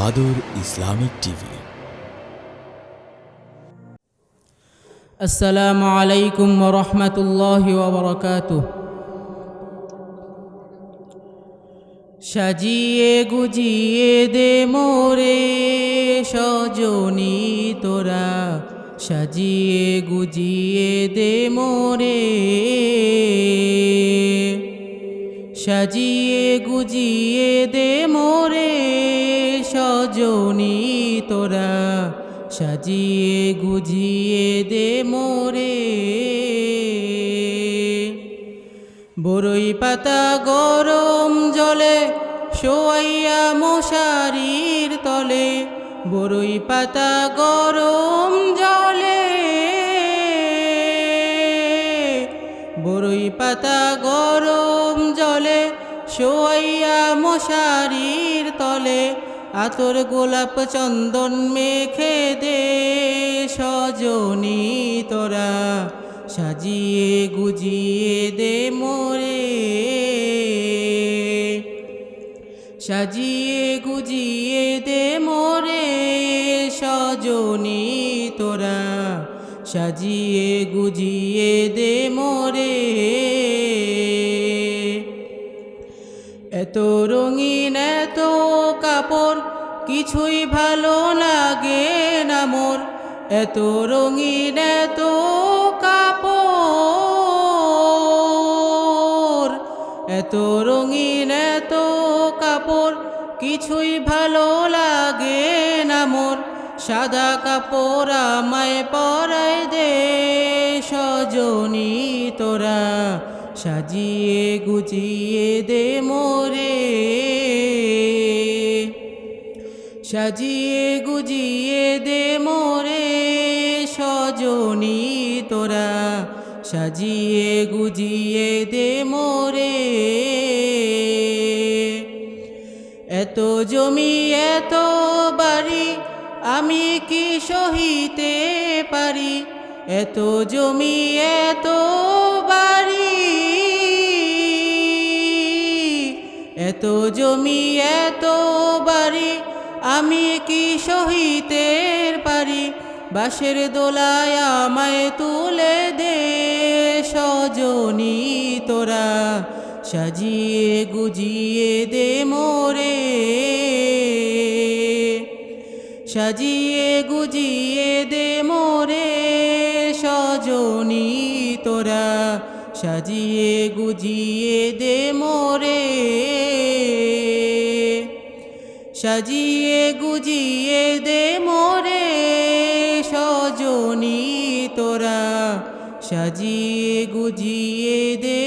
আদর Islamic TV. আসসালামু আলাইকুম ওয়া রাহমাতুল্লাহি ওয়া বারাকাতুহু। সাজিয়ে গুজিয়ে দে মোরে সজনী তোরা, সাজিয়ে গুজিয়ে দে মোরে, সাজিয়ে গুজিয়ে দে মোরে সজনী তোরা, সাজিয়ে গুজিয়ে দে মোরে। বরই পাতা গরম জলে শোয়াইয়া মশারির তলে, বরই পাতা গরম জলে, বরই পাতা গরম জলে শোয়াইয়া মশারির তলে, আতর গোলাপ চন্দন মেখে দে সজনী তোরা, সাজিয়ে গুজিয়ে দে মোরে, সাজিয়ে গুজিয়ে দে মোরে সজনী তোরা, সাজিয়ে গুজিয়ে দে মোরে। এত রঙিন এত কাপড় কিছুই ভালো লাগে না মোর, এত রঙিন এত কাপড়, এত রঙিন এত কাপড় কিছুই ভালো লাগে না মোর, সাদা কাপড় আমায় পরাই দে সজনী তোরা, সাজিয়ে গুজিয়ে দে মোরে, সাজিয়ে গুজিয়ে দে মোরে সজনী তোরা, সাজিয়ে গুজিয়ে দে মোরে। এত জমি এত বাড়ি আমি কি সহিতে পারি, এত জমি এত বাড়ি, এত জমি এত বাড়ি আমি কি সহিতে পারি, বাঁশের দোলায় আমায় তুলে দে সজনী তোরা, সাজিয়ে গুজিয়ে দে মোরে, সাজিয়ে গুজিয়ে দে মোরে সজনী তোরা, সাজিয়ে গুজিয়ে দে মোরে, সাজিয়ে গুজিয়ে দে মোরে সজনী তোরা, সাজিয়ে গুজিয়ে দে